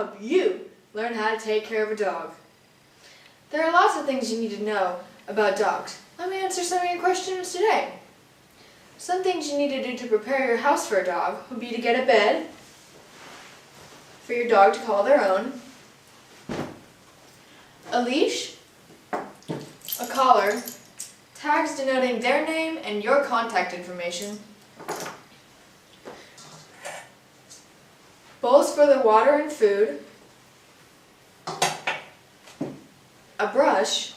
help you learn how to take care of a dog. There are lots of things you need to know about dogs. Let me answer some of your questions today. Some things you need to do to prepare your house for a dog would be to get a bed for your dog to call their own, a leash, a collar, tags denoting their name and your contact information, bowls for the water and food, a brush,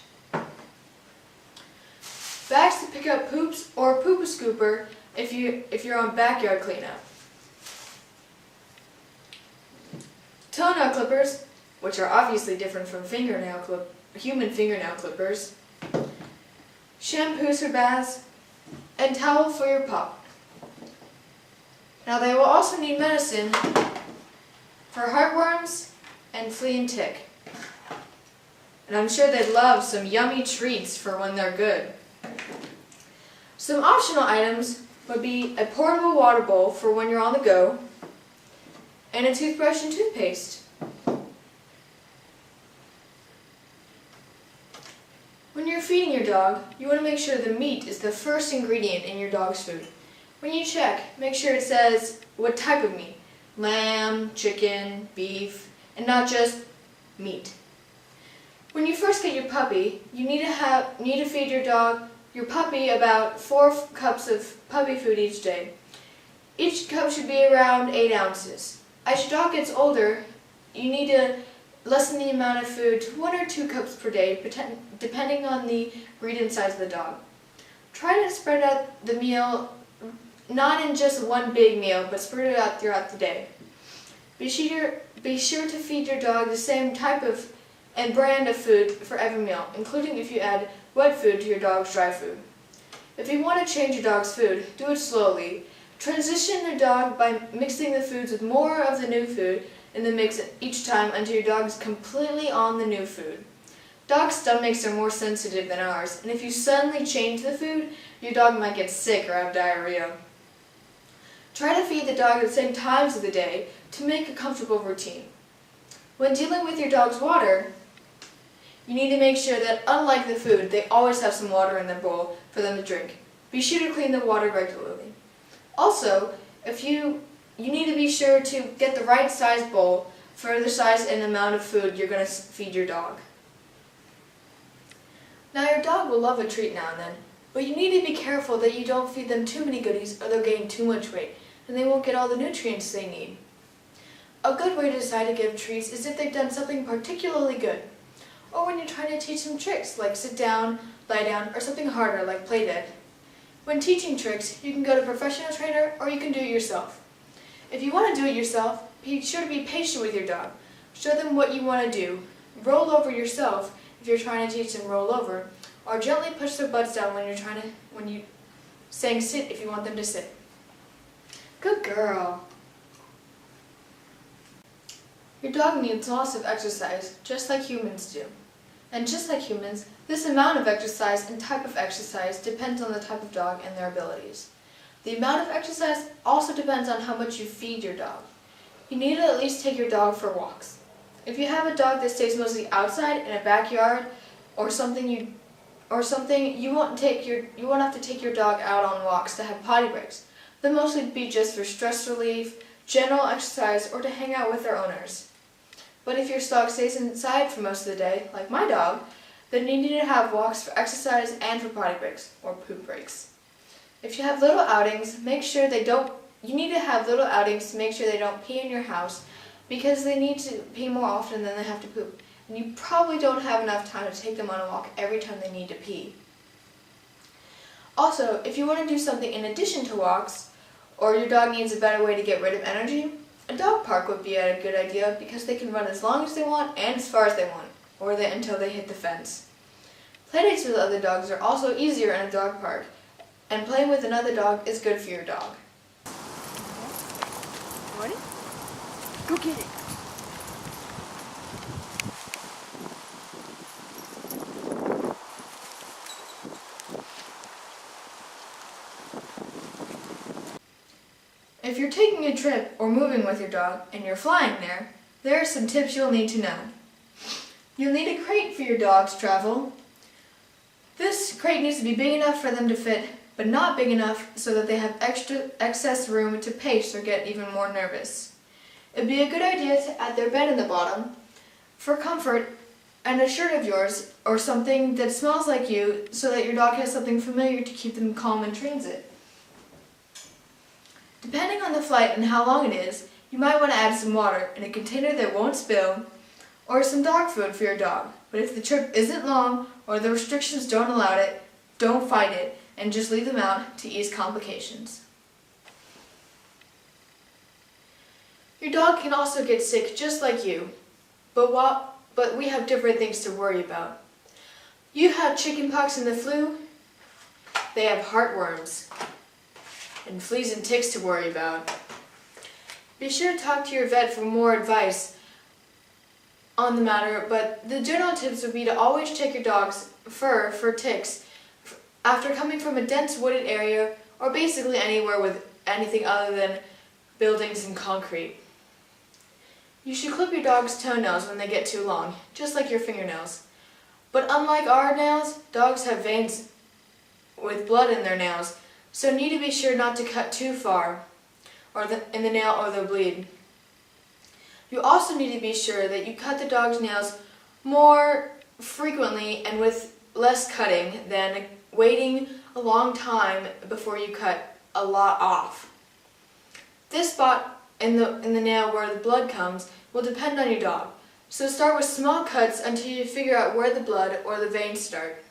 bags to pick up poops or a poopa scooper if you're on backyard cleanup, toenail clippers, which are obviously different from human fingernail clippers, shampoos for baths, and towel for your pup. Now they will also need medicine for heartworms and flea and tick. And I'm sure they'd love some yummy treats for when they're good. Some optional items would be a portable water bowl for when you're on the go, and a toothbrush and toothpaste. When you're feeding your dog, you want to make sure the meat is the first ingredient in your dog's food. When you check, make sure it says what type of meat: lamb, chicken, beef, and not just meat. When you first get your puppy, you need to feed your puppy about 4 cups of puppy food each day. Each cup should be around 8 ounces. As your dog gets older, you need to lessen the amount of food to 1 or 2 cups per day, depending on the breed and size of the dog. Try to spread out the meal, not in just one big meal, but spread it out throughout the day. Be sure to feed your dog the same type of and brand of food for every meal, including if you add wet food to your dog's dry food. If you want to change your dog's food, do it slowly. Transition the dog by mixing the foods with more of the new food in the mix each time until your dog is completely on the new food. Dogs' stomachs are more sensitive than ours, and if you suddenly change the food, your dog might get sick or have diarrhea. Try to feed the dog at the same times of the day to make a comfortable routine. When dealing with your dog's water, you need to make sure that, unlike the food, they always have some water in their bowl for them to drink. Be sure to clean the water regularly. Also, you need to be sure to get the right size bowl for the size and amount of food you're going to feed your dog. Now your dog will love a treat now and then, but you need to be careful that you don't feed them too many goodies or they'll gain too much weight and they won't get all the nutrients they need. A good way to decide to give treats is if they've done something particularly good, or when you're trying to teach them tricks like sit down, lie down, or something harder like play dead. When teaching tricks, you can go to a professional trainer or you can do it yourself. If you want to do it yourself, be sure to be patient with your dog. Show them what you want to do. Roll over yourself if you're trying to teach them roll over, or gently push their butts down when you're saying sit if you want them to sit. Good girl. Your dog needs lots of exercise, just like humans do. And just like humans, this amount of exercise and type of exercise depends on the type of dog and their abilities. The amount of exercise also depends on how much you feed your dog. You need to at least take your dog for walks. If you have a dog that stays mostly outside in a backyard or something, you won't have to take your dog out on walks to have potty breaks. They'll mostly be just for stress relief, general exercise, or to hang out with their owners. But if your dog stays inside for most of the day, like my dog, then you need to have walks for exercise and for potty breaks, or poop breaks. If you have little outings, you need to have little outings to make sure they don't pee in your house, because they need to pee more often than they have to poop. And you probably don't have enough time to take them on a walk every time they need to pee. Also, if you want to do something in addition to walks, or your dog needs a better way to get rid of energy, a dog park would be a good idea because they can run as long as they want and as far as they want, until they hit the fence. Playdates with other dogs are also easier in a dog park, and playing with another dog is good for your dog. Ready? Go get it. If you're taking a trip or moving with your dog and you're flying there, There are some tips you'll need to know. You'll need a crate for your dog's travel. This crate needs to be big enough for them to fit, but not big enough so that they have excess room to pace or get even more nervous. It'd be a good idea to add their bed in the bottom for comfort and a shirt of yours or something that smells like you so that your dog has something familiar to keep them calm in transit. Depending on the flight and how long it is, you might want to add some water in a container that won't spill or some dog food for your dog. But if the trip isn't long or the restrictions don't allow it, don't fight it and just leave them out to ease complications. Your dog can also get sick just like you, but we have different things to worry about. You have chickenpox and the flu, they have heartworms and fleas and ticks to worry about. Be sure to talk to your vet for more advice on the matter, but the general tips would be to always check your dog's fur for ticks after coming from a dense wooded area or basically anywhere with anything other than buildings and concrete. You should clip your dog's toenails when they get too long, just like your fingernails. But unlike our nails, dogs have veins with blood in their nails, so need to be sure not to cut too far in the nail or they'll bleed. You also need to be sure that you cut the dog's nails more frequently and with less cutting than waiting a long time before you cut a lot off. This spot in the nail where the blood comes will depend on your dog, so start with small cuts until you figure out where the blood or the veins start.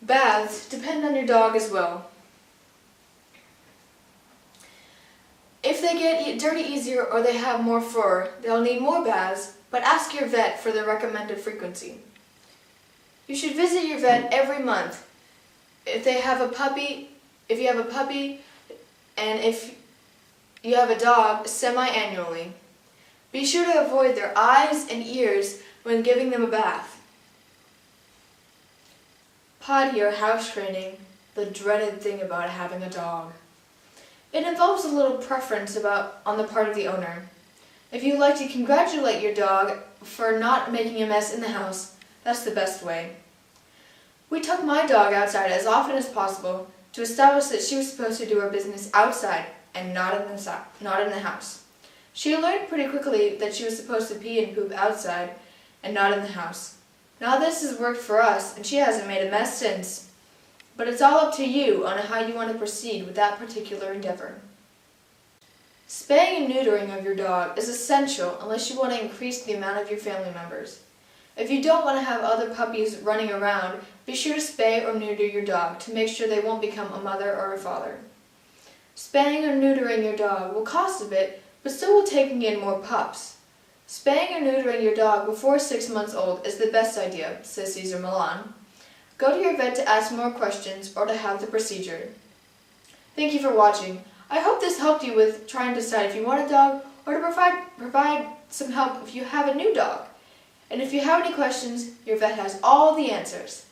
Baths depend on your dog as well. If they get dirty easier or they have more fur, they'll need more baths, but ask your vet for the recommended frequency. You should visit your vet every month. If you have a puppy, and if you have a dog, semi-annually. Be sure to avoid their eyes and ears when giving them a bath. Potty or house training, the dreaded thing about having a dog. It involves a little preference on the part of the owner. If you'd like to congratulate your dog for not making a mess in the house, that's the best way. We took my dog outside as often as possible to establish that she was supposed to do her business outside and not in the house. She learned pretty quickly that she was supposed to pee and poop outside and not in the house. Now this has worked for us and she hasn't made a mess since. But it's all up to you on how you want to proceed with that particular endeavor. Spaying and neutering of your dog is essential unless you want to increase the amount of your family members. If you don't want to have other puppies running around, be sure to spay or neuter your dog to make sure they won't become a mother or a father. Spaying or neutering your dog will cost a bit, but still will taking in more pups. Spaying or neutering your dog before 6 months old is the best idea, says Cesar Millan. Go to your vet to ask more questions or to have the procedure. Thank you for watching. I hope this helped you with trying to decide if you want a dog or to provide some help if you have a new dog. And if you have any questions, your vet has all the answers.